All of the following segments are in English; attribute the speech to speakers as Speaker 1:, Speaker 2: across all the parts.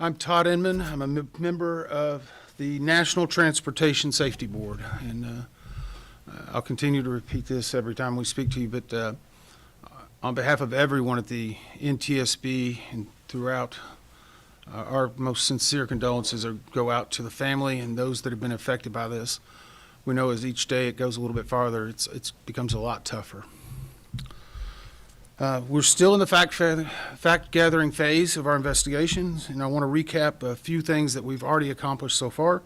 Speaker 1: I'm Todd Inman. I'm a member of the National Transportation Safety Board, and I'll continue to repeat this every time we speak to you, but on behalf of everyone at the NTSB and throughout, our most sincere condolences go out to the family and those that have been affected by this. We know as each day it goes a little bit farther, it becomes a lot tougher. We're still in the fact-gathering phase of our investigations, and I want to recap a few things that we've already accomplished so far.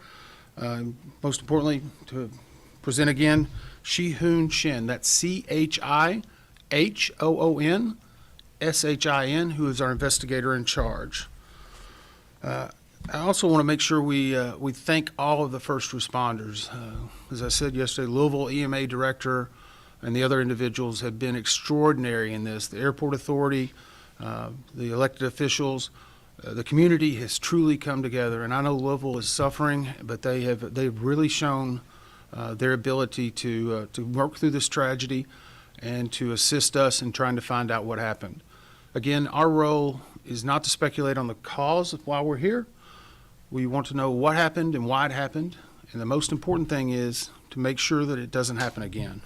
Speaker 1: Most importantly, to present again Shi-Hoon Shin, that's C-H-I-H-O-O-N-S-H-I-N, who is our investigator in charge. I also want to make sure we thank all of the first responders. As I said yesterday, Louisville EMA director and the other individuals have been extraordinary in this. The airport authority, the elected officials, the community has truly come together. And I know Louisville is suffering, but they've really shown their ability to work through this tragedy and to assist us in trying to find out what happened. Again, our role is not to speculate on the cause of why we're here. We want to know what happened and why it happened. And the most important thing is to make sure that it doesn't happen again.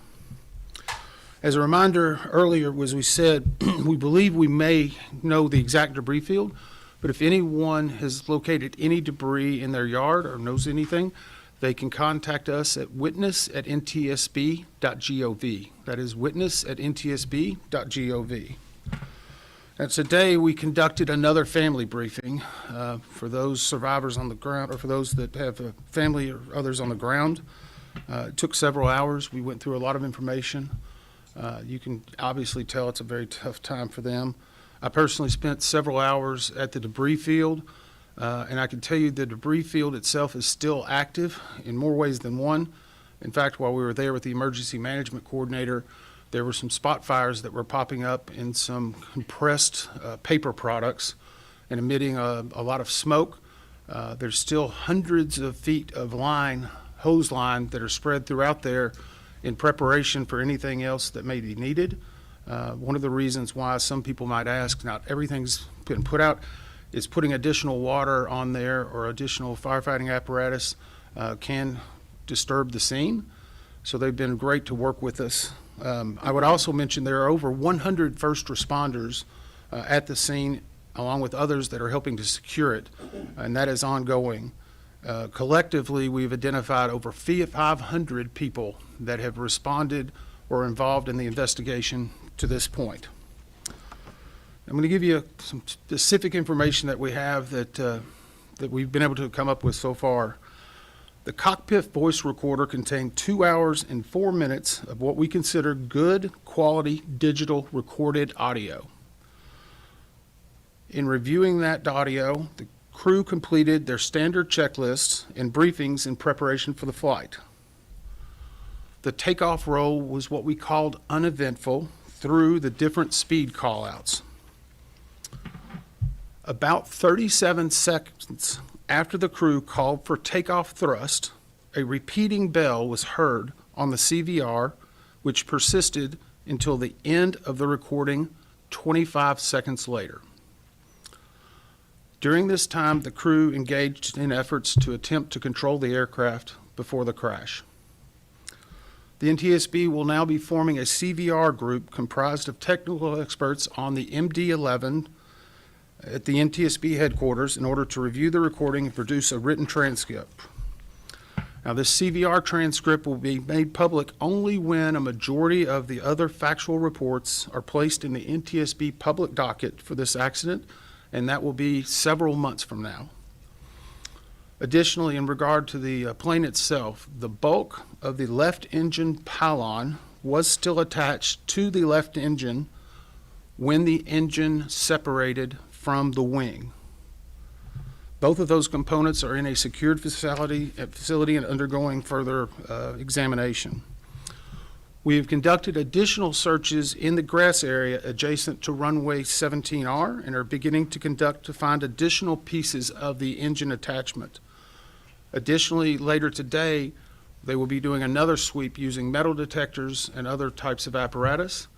Speaker 1: As a reminder, earlier, as we said, we believe we may know the exact debris field, but if anyone has located any debris in their yard or knows anything, they can contact us at witness@ntsb.gov. That is witness@ntsb.gov. And today we conducted another family briefing for those survivors on the ground, or for those that have a family or others on the ground. It took several hours. We went through a lot of information. You can obviously tell it's a very tough time for them. I personally spent several hours at the debris field, and I can tell you the debris field itself is still active in more ways than one. In fact, while we were there with the emergency management coordinator, there were some spot fires that were popping up in some compressed paper products and emitting a lot of smoke. There's still hundreds of feet of hose line that are spread throughout there in preparation for anything else that may be needed. One of the reasons why some people might ask, not everything's been put out, is putting additional water on there or additional firefighting apparatus can disturb the scene. So they've been great to work with us. I would also mention there are over 100 first responders at the scene, along with others that are helping to secure it, and that is ongoing. Collectively, we've identified over 500 people that have responded or involved in the investigation to this point. I'm going to give you some specific information that we have that we've been able to come up with so far. The cockpit voice recorder contained 2 hours and 4 minutes of what we consider good quality digital recorded audio. In reviewing that audio, the crew completed their standard checklists and briefings in preparation for the flight. The takeoff roll was what we called uneventful through the different speed callouts. About 37 seconds after the crew called for takeoff thrust, a repeating bell was heard on the CVR, which persisted until the end of the recording 25 seconds later. During this time, the crew engaged in efforts to attempt to control the aircraft before the crash. The NTSB will now be forming a CVR group comprised of technical experts on the MD-11 at the NTSB headquarters in order to review the recording and produce a written transcript. Now, this CVR transcript will be made public only when a majority of the other factual reports are placed in the NTSB public docket for this accident, and that will be several months from now. Additionally, in regard to the plane itself, the bulk of the left engine pylon was still attached to the left engine when the engine separated from the wing. Both of those components are in a secured facility and undergoing further examination. We have conducted additional searches in the grass area adjacent to runway 17R and are beginning to find additional pieces of the engine attachment. Additionally, later today, they will be doing another sweep using metal detectors and other types of apparatus.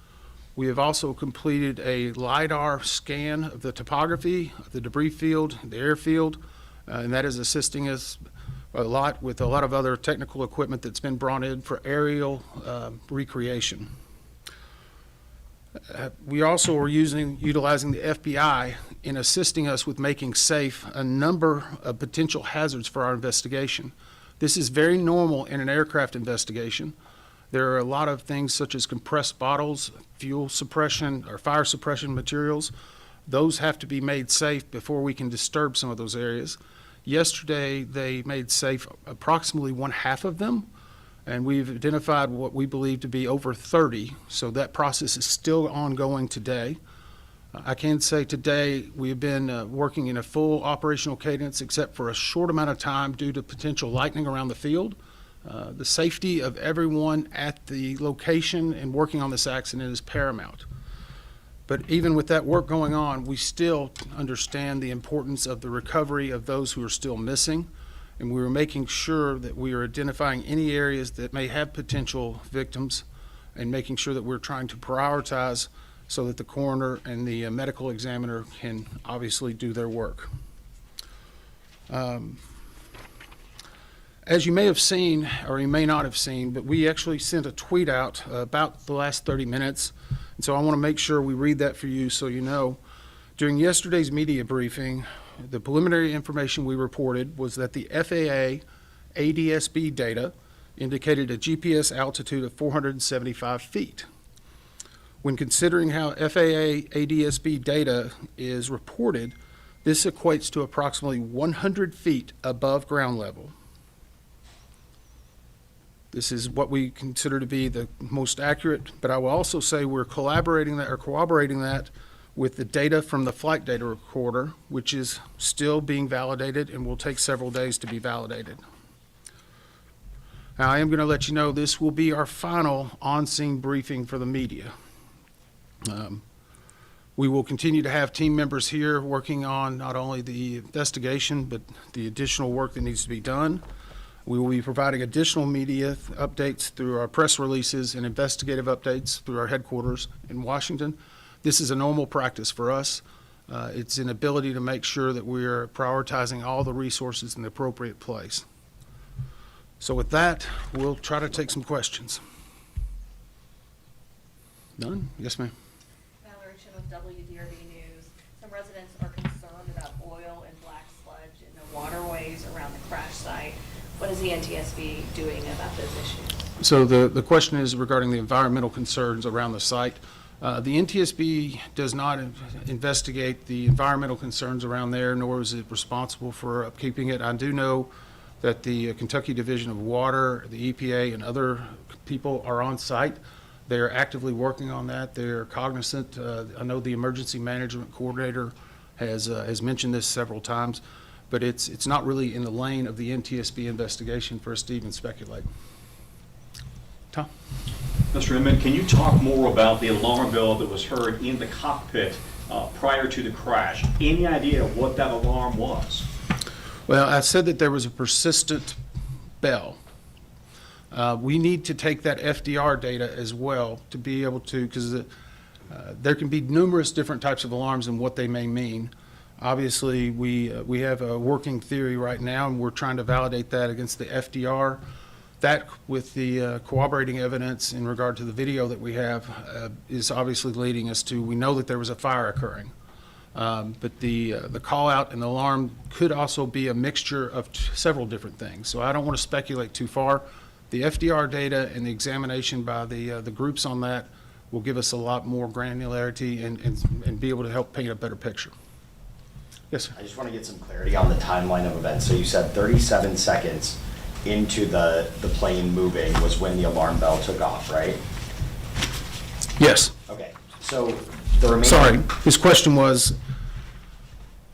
Speaker 1: We have also completed a LiDAR scan of the topography, of the debris field, the airfield, and that is assisting us a lot with a lot of other technical equipment that's been brought in for aerial recreation. We also are utilizing the FBI in assisting us with making safe a number of potential hazards for our investigation. This is very normal in an aircraft investigation. There are a lot of things such as compressed bottles, fuel suppression, or fire suppression materials. Those have to be made safe before we can disturb some of those areas. Yesterday, they made safe approximately 1/2 of them, and we've identified what we believe to be over 30, so that process is still ongoing today. I can say today we have been working in a full operational cadence except for a short amount of time due to potential lightning around the field. The safety of everyone at the location and working on this accident is paramount. But even with that work going on, we still understand the importance of the recovery of those who are still missing, and we are making sure that we are identifying any areas that may have potential victims and making sure that we're trying to prioritize so that the coroner and the medical examiner can obviously do their work. As you may have seen, or you may not have seen, but we actually sent a tweet out about the last 30 minutes, and so I want to make sure we read that for you so you know. During yesterday's media briefing, the preliminary information we reported was that the FAA ADSB data indicated a GPS altitude of 475 feet. When considering how FAA ADSB data is reported, this equates to approximately 100 feet above ground level. This is what we consider to be the most accurate, but I will also say we're collaborating that or corroborating that with the data from the flight data recorder, which is still being validated and will take several days to be validated. Now, I am going to let you know this will be our final on-scene briefing for the media. We will continue to have team members here working on not only the investigation, but the additional work that needs to be done. We will be providing additional media updates through our press releases and investigative updates through our headquarters in Washington. This is a normal practice for us. It's an ability to make sure that we are prioritizing all the resources in the appropriate place. So with that, we'll try to take some questions. None? Yes, ma'am.
Speaker 2: Valerie Chin with WDRB News. Some residents are concerned about oil and black sludge in the waterways around the crash site. What is the NTSB doing about those issues?
Speaker 1: So the question is regarding the environmental concerns around the site. The NTSB does not investigate the environmental concerns around there, nor is it responsible for upkeeping it. I do know that the Kentucky Division of Water, the EPA, and other people are on site. They are actively working on that. They're cognizant. I know the emergency management coordinator has mentioned this several times, but it's not really in the lane of the NTSB investigation for us to even speculate. Tom?
Speaker 3: Mr. Inman, can you talk more about the alarm bell that was heard in the cockpit prior to the crash? Any idea what that alarm was?
Speaker 1: Well, I said that there was a persistent bell. We need to take that FDR data as well to be able to, because there can be numerous different types of alarms and what they may mean. Obviously, we have a working theory right now, and we're trying to validate that against the FDR. That, with the corroborating evidence in regard to the video that we have, is obviously leading us to, we know that there was a fire occurring. But the call out and the alarm could also be a mixture of several different things. So I don't want to speculate too far. The FDR data and the examination by the groups on that will give us a lot more granularity and be able to help paint a better picture. Yes, sir.
Speaker 4: I just want to get some clarity on the timeline of events. So you said 37 seconds into the plane moving was when the alarm bell took off, right?
Speaker 1: Yes.
Speaker 4: Okay. So the remaining...
Speaker 1: Sorry, his question was,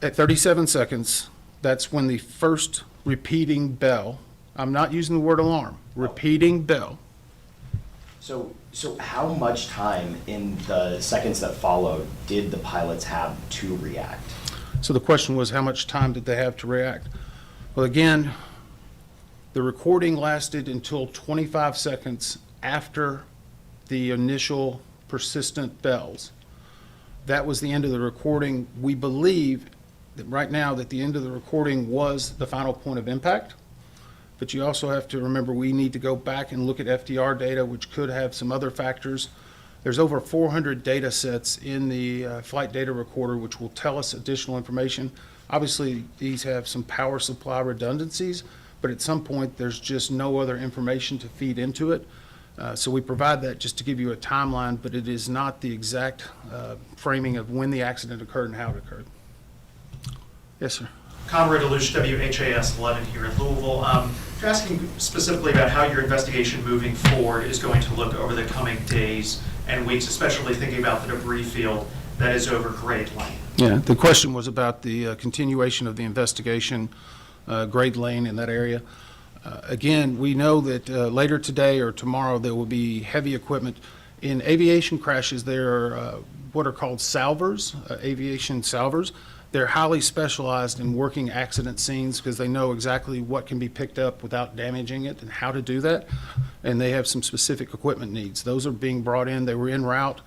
Speaker 1: at 37 seconds, that's when the first repeating bell, I'm not using the word alarm, repeating bell.
Speaker 4: So how much time in the seconds that followed did the pilots have to react?
Speaker 1: So the question was, how much time did they have to react? Well, again, the recording lasted until 25 seconds after the initial persistent bells. That was the end of the recording. We believe that right now that the end of the recording was the final point of impact. But you also have to remember we need to go back and look at FDR data, which could have some other factors. There's over 400 data sets in the flight data recorder, which will tell us additional information. Obviously, these have some power supply redundancies, but at some point, there's just no other information to feed into it. So we provide that just to give you a timeline, but it is not the exact framing of when the accident occurred and how it occurred. Yes, sir.
Speaker 5: Conrad Alush, WHAS 11 here in Louisville. Asking specifically about how your investigation moving forward is going to look over the coming days and weeks, especially thinking about the debris field that is over Grade Lane.
Speaker 1: Yeah, the question was about the continuation of the investigation, Grade Lane in that area. Again, we know that later today or tomorrow there will be heavy equipment. In aviation crashes, there are what are called salvers, aviation salvers. They're highly specialized in working accident scenes because they know exactly what can be picked up without damaging it and how to do that. And they have some specific equipment needs. Those are being brought in. They were en route.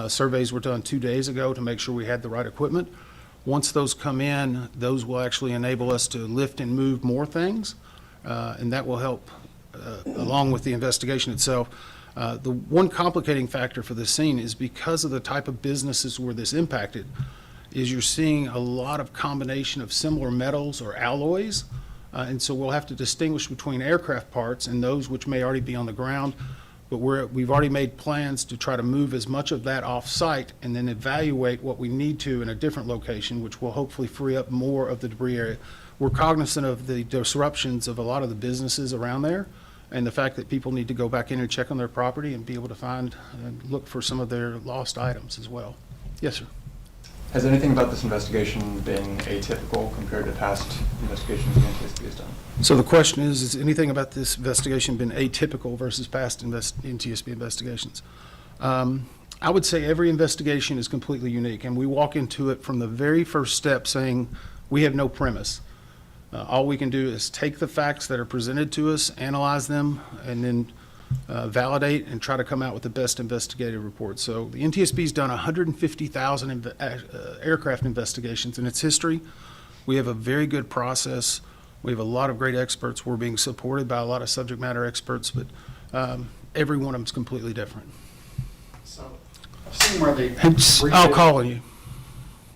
Speaker 1: Surveys were done 2 days ago to make sure we had the right equipment. Once those come in, those will actually enable us to lift and move more things, and that will help along with the investigation itself. The one complicating factor for this scene is because of the type of businesses where this impacted, is you're seeing a lot of combination of similar metals or alloys, and so we'll have to distinguish between aircraft parts and those which may already be on the ground. But we've already made plans to try to move as much of that off-site and then evaluate what we need to in a different location, which will hopefully free up more of the debris area. We're cognizant of the disruptions of a lot of the businesses around there and the fact that people need to go back in and check on their property and be able to find and look for some of their lost items as well. Yes, sir.
Speaker 6: Has anything about this investigation been atypical compared to past investigations the NTSB has done?
Speaker 1: So the question is, has anything about this investigation been atypical versus past NTSB investigations? I would say every investigation is completely unique, and we walk into it from the very first step saying we have no premise. All we can do is take the facts that are presented to us, analyze them, and then validate and try to come out with the best investigative report. So the NTSB's done 150,000 aircraft investigations in its history. We have a very good process. We have a lot of great experts. We're being supported by a lot of subject matter experts, but every one of them is completely different.
Speaker 5: So I've seen where they...
Speaker 1: I'll call on you.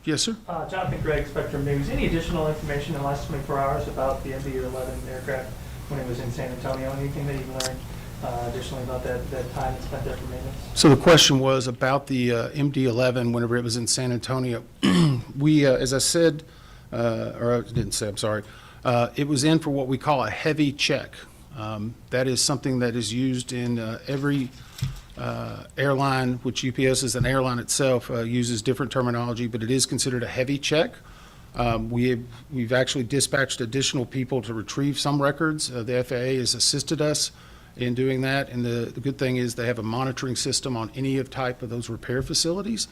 Speaker 1: Yes, sir?
Speaker 7: Jonathan Gregg, Spectrum News. Any additional information in the last 24 hours about the MD-11 aircraft when it was in San Antonio? Anything that you've learned additionally about that time spent there for maintenance?
Speaker 1: So the question was about the MD-11 whenever it was in San Antonio. We, as I said, or I didn't say, I'm sorry, it was in for what we call a heavy check. That is something that is used in every airline, which UPS is an airline itself, uses different terminology, but it is considered a heavy check. We've actually dispatched additional people to retrieve some records. The FAA has assisted us in doing that, and the good thing is they have a monitoring system on any of type of those repair facilities.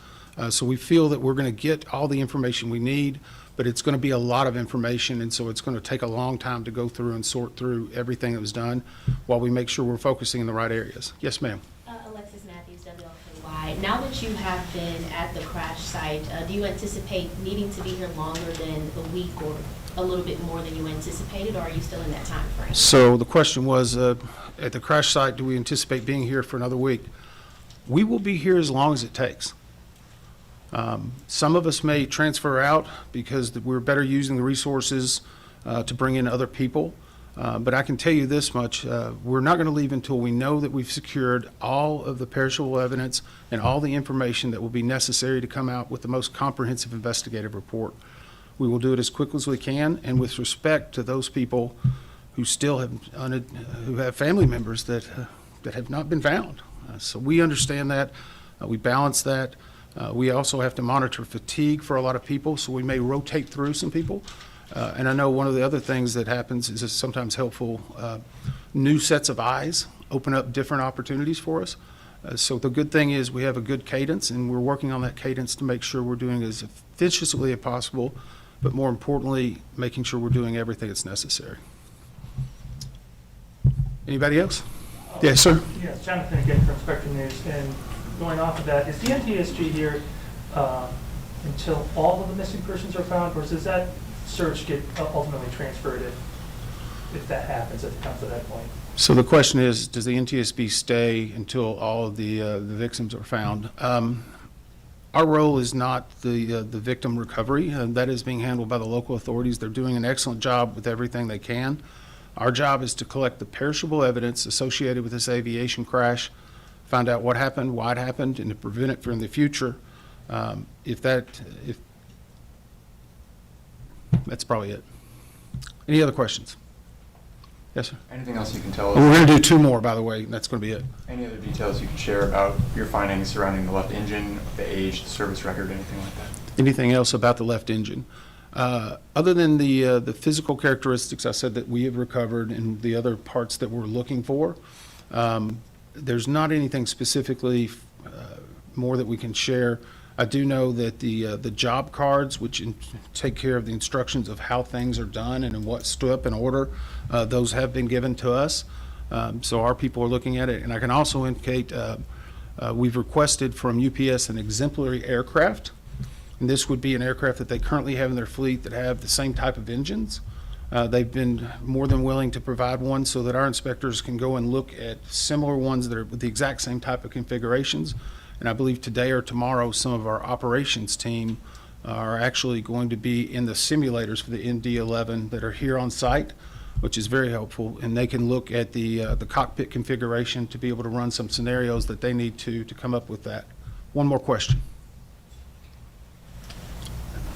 Speaker 1: So we feel that we're going to get all the information we need, but it's going to be a lot of information, and so it's going to take a long time to go through and sort through everything that was done while we make sure we're focusing in the right areas. Yes, ma'am.
Speaker 8: Alexis Matthews, WLKY. Now that you have been at the crash site, do you anticipate needing to be here longer than a week or a little bit more than you anticipated, or are you still in that time frame?
Speaker 1: So the question was, at the crash site, do we anticipate being here for another week? We will be here as long as it takes. Some of us may transfer out because we're better using the resources to bring in other people. But I can tell you this much, we're not going to leave until we know that we've secured all of the perishable evidence and all the information that will be necessary to come out with the most comprehensive investigative report. We will do it as quickly as we can, and with respect to those people who still have family members that have not been found. So we understand that. We balance that. We also have to monitor fatigue for a lot of people, so we may rotate through some people. And I know one of the other things that happens is it's sometimes helpful, new sets of eyes open up different opportunities for us. So the good thing is we have a good cadence, and we're working on that cadence to make sure we're doing as efficiently as possible, but more importantly, making sure we're doing everything that's necessary. Anybody else? Yes, sir.
Speaker 7: Yes, Jonathan again from Spectrum News. And going off of that, is the NTSG here until all of the missing persons are found, or does that search get ultimately transferred if that happens, if it comes to that point?
Speaker 1: So the question is, does the NTSB stay until all of the victims are found? Our role is not the victim recovery. That is being handled by the local authorities. They're doing an excellent job with everything they can. Our job is to collect the perishable evidence associated with this aviation crash, find out what happened, why it happened, and to prevent it from the future. That's probably it. Any other questions? Yes, sir.
Speaker 6: Anything else you can tell
Speaker 1: We're
Speaker 6: us?
Speaker 1: going to do two more, by the way, and that's going to be it.
Speaker 6: Any other details you can share about your findings surrounding the left engine, the age, the service record, anything like that?
Speaker 1: Anything else about the left engine? Other than the physical characteristics I said that we have recovered and the other parts that we're looking for, there's not anything specifically more that we can share. I do know that the job cards, which take care of the instructions of how things are done and in what stood up in order, those have been given to us. So our people are looking at it. And I can also indicate we've requested from UPS an exemplary aircraft. And this would be an aircraft that they currently have in their fleet that have the same type of engines. They've been more than willing to provide one so that our inspectors can go and look at similar ones that are with the exact same type of configurations. And I believe today or tomorrow, some of our operations team are actually going to be in the simulators for the ND-11 that are here on site, which is very helpful. And they can look at the cockpit configuration to be able to run some scenarios that they need to come up with that. One more question.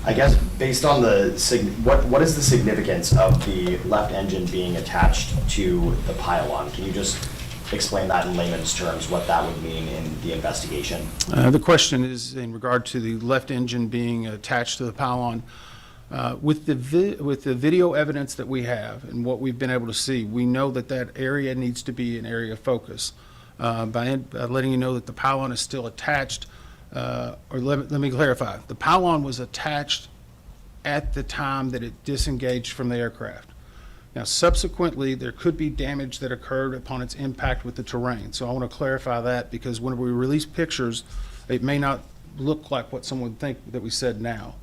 Speaker 4: I guess based on what is the significance of the left engine being attached to the pylon? Can you just explain that in layman's terms, what that would mean in the investigation?
Speaker 1: The question is in regard to the left engine being attached to the pylon. With the video evidence that we have and what we've been able to see, we know that that area needs to be an area of focus. By letting you know that the pylon is still attached, or let me clarify, the pylon was attached at the time that it disengaged from the aircraft. Now, subsequently, there could be damage that occurred upon its impact with the terrain. So I want to clarify that because when we release pictures, it may not look like what someone would think that we said now.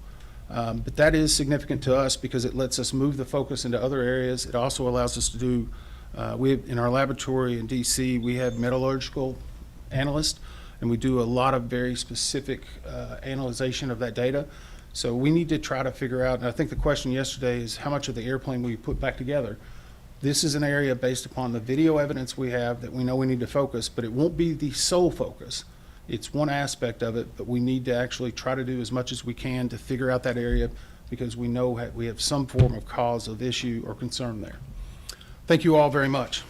Speaker 1: But that is significant to us because it lets us move the focus into other areas. It also allows us to do, in our laboratory in DC, we have metallurgical analysts, and we do a lot of very specific analyzation of that data. So we need to try to figure out, and I think the question yesterday is how much of the airplane we put back together. This is an area based upon the video evidence we have that we know we need to focus, but it won't be the sole focus. It's one aspect of it, but we need to actually try to do as much as we can to figure out that area because we know we have some form of cause of issue or concern there. Thank you all very much.